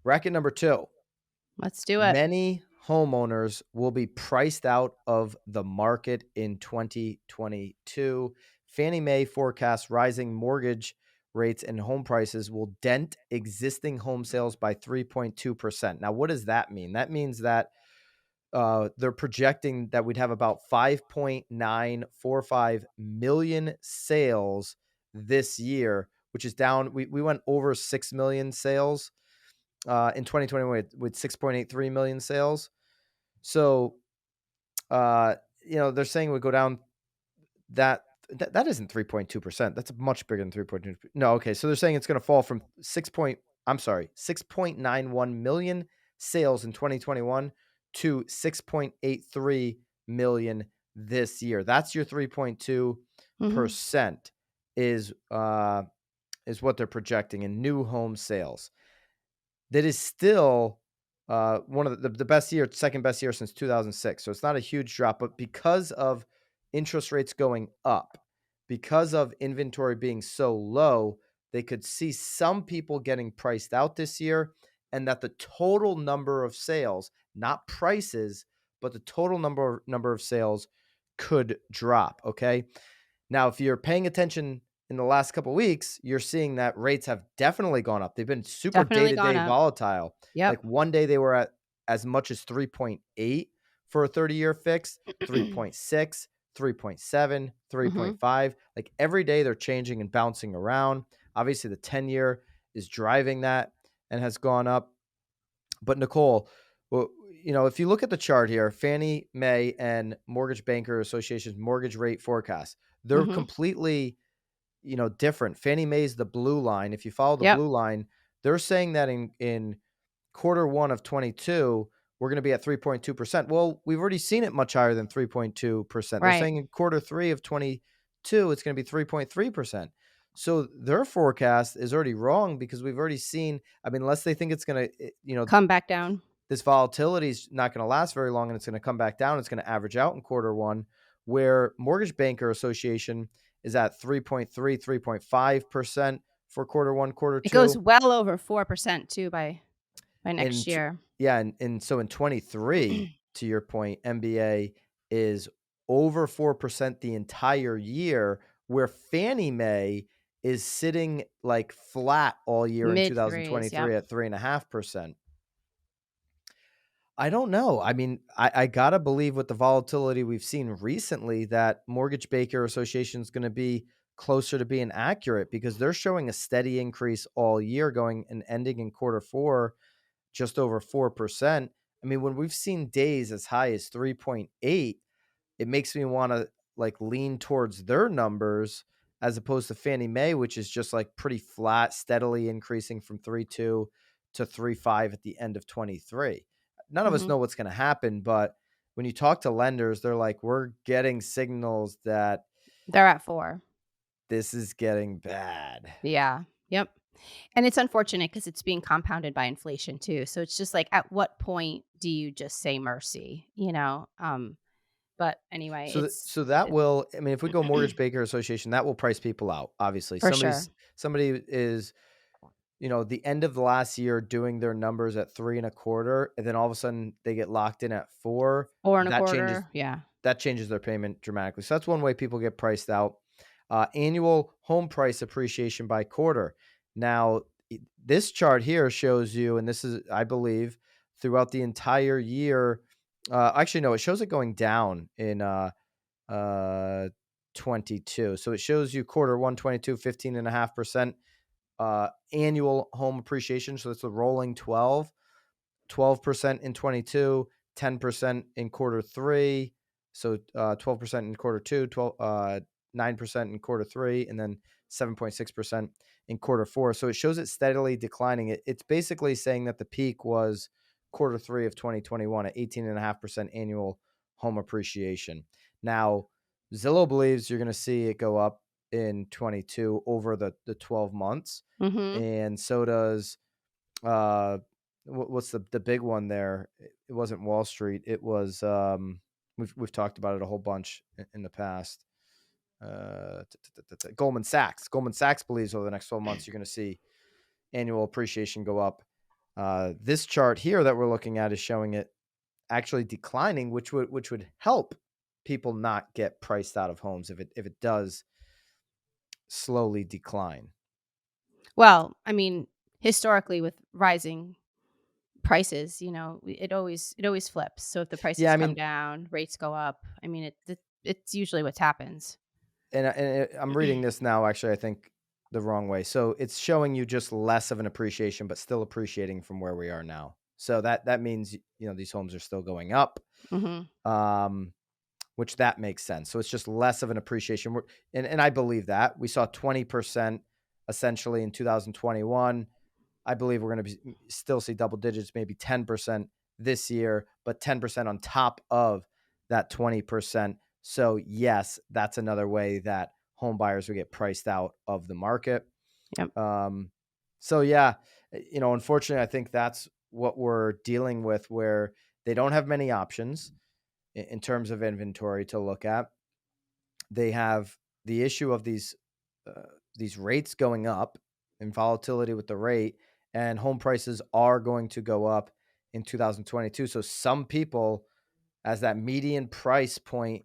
Bracket number 2. Let's do it. Many homeowners will be priced out of the market in 2022. Fannie Mae forecasts rising mortgage rates and home prices will dent existing home sales by 3.2%. Now, what does that mean? That means that they're projecting that we'd have about 5.945 million sales this year, which is down. We went over 6 million sales in 2021 with 6.83 million sales. So, they're saying it would go down that isn't 3.2%. That's much bigger than 3.2. No, okay. So they're saying it's going to fall from 6.91 million sales in 2021 to 6.83 million this year. That's your 3.2% is what they're projecting in new home sales. That is still one of the best year, second best year since 2006. So it's not a huge drop, but because of interest rates going up, because of inventory being so low, they could see some people getting priced out this year, and that the total number of sales, not prices, but the total number of sales could drop. Okay. Now, if you're paying attention in the last couple of weeks, you're seeing that rates have definitely gone up. They've been super Definitely gone day-to-day up. volatile. Yep. Like one day they were at as much as 3.8 for a 30-year fix, 3.6, 3.7, hmm 3.5. Like every day they're changing and bouncing around. Obviously, the 10-year is driving that and has gone up. But Nicole, well, if you look at the chart here, Fannie Mae and Mortgage Banker Association's mortgage rate forecast, they're hmm completely, different. Fannie Mae's the blue line. If you follow the Yep. blue line, they're saying that in quarter one of 22, we're going to be at 3.2%. Well, we've already seen it much higher than 3.2%. They're Right. saying in quarter three of 22, it's going to be 3.3%. So their forecast is already wrong because we've already seen, I mean, unless they think it's going to, Come back down. this volatility is not going to last very long and it's going to come back down. It's going to average out in quarter one, where Mortgage Banker Association is at 3.3, 3.5% for quarter one, quarter It goes two. well over 4% too by next And year. yeah, and so in 23, to your point, MBA is over 4% the entire year, where Fannie Mae is sitting like flat all year in Mid threes. Yep. 2023 at 3.5%. I don't know. I mean, I gotta believe with the volatility we've seen recently that Mortgage Baker Association is going to be closer to being accurate because they're showing a steady increase all year, going and ending in quarter four just over 4%. I mean, when we've seen days as high as 3.8, it makes me want to like lean towards their numbers as opposed to Fannie Mae, which is just like pretty flat, steadily increasing from 3.2 to 3.5 at the end of 23. None of us hmm know what's going to happen, but when you talk to lenders, they're like, we're getting signals that They're at 4. this is getting bad. Yeah. Yep. And it's unfortunate because it's being compounded by inflation too. So it's just like, at what point do you just say mercy? But anyway, So that it, will, I mean, if we go Mortgage Baker Association, that will price people out. Obviously, for sure. somebody is, the end of the last year doing their numbers at 3.25, and then all of a sudden they get locked in at 4. Four and a That changes quarter. Yeah. that changes their payment dramatically. So that's one way people get priced out. Annual home price appreciation by quarter. Now, this chart here shows you, and this is, I believe, throughout the entire year. Actually, no, it shows it going down in uh 22. So it shows you quarter 122, 15.5% annual home appreciation. So it's a rolling 12% in 22, 10% in quarter three. So 12% in quarter two, 9% in quarter three, and then 7.6% in quarter four. So it shows it steadily declining. It's basically saying that the peak was quarter three of 2021 at 18.5% annual home appreciation. Now, Zillow believes you're going to see it go up in 22 over the 12 months. hmm And so does uh what's the big one there? It wasn't Wall Street. It was we've talked about it a whole bunch in the past. Goldman Sachs. Goldman Sachs believes over the next 12 months you're going to see annual appreciation go up This chart here that we're looking at is showing it actually declining, which would help people not get priced out of homes if it does slowly decline. Well, I mean, historically with rising prices, it always flips. So if the prices Yeah, I come mean, down, rates go up. I mean, it's usually what happens. and I'm reading this now. Actually, I think the wrong way. So it's showing you just less of an appreciation, but still appreciating from where we are now. So that means these homes are still going up. Mm-hmm. Which that makes sense. So it's just less of an appreciation. And I believe that. We saw 20% essentially in 2021. I believe we're going to still see double digits, maybe 10% this year, but 10% on top of that 20%. So yes, that's another way that home buyers will get priced out of the market. Yep. So yeah, unfortunately, I think that's what we're dealing with, where they don't have many options in terms of inventory to look at. They have the issue of these rates going up and volatility with the rate, and home prices are going to go up in 2022. So some people, as that median price point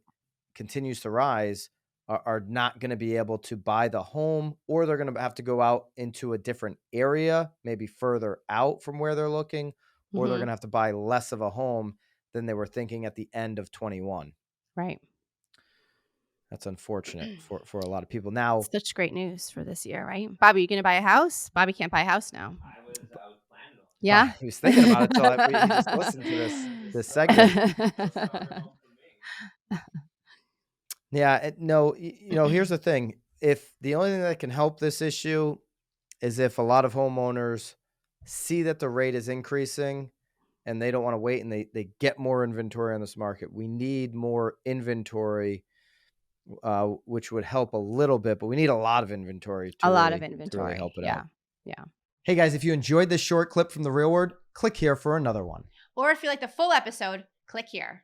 continues to rise, are not going to be able to buy the home, or they're going to have to go out into a different area, maybe further out from where they're looking, or they're Mm-hmm. going to have to buy less of a home than they were thinking at the end of 21. Right. That's unfortunate for a lot of people. Now, Such great news for this year, right? Bobby, you gonna buy a house? Bobby can't buy a house now. Yeah. he was thinking about it till he just listened to this segment. Yeah, no, here's the thing. If the only thing that can help this issue is if a lot of homeowners see that the rate is increasing and they don't want to wait, and they get more inventory on this market. We need more inventory, which would help a little bit, but we need a lot of inventory A lot of to really help inventory. it Yeah. out. Yeah. Hey guys, if you enjoyed this short clip from The Real World, click here for another one. Or if you like the full episode, click here.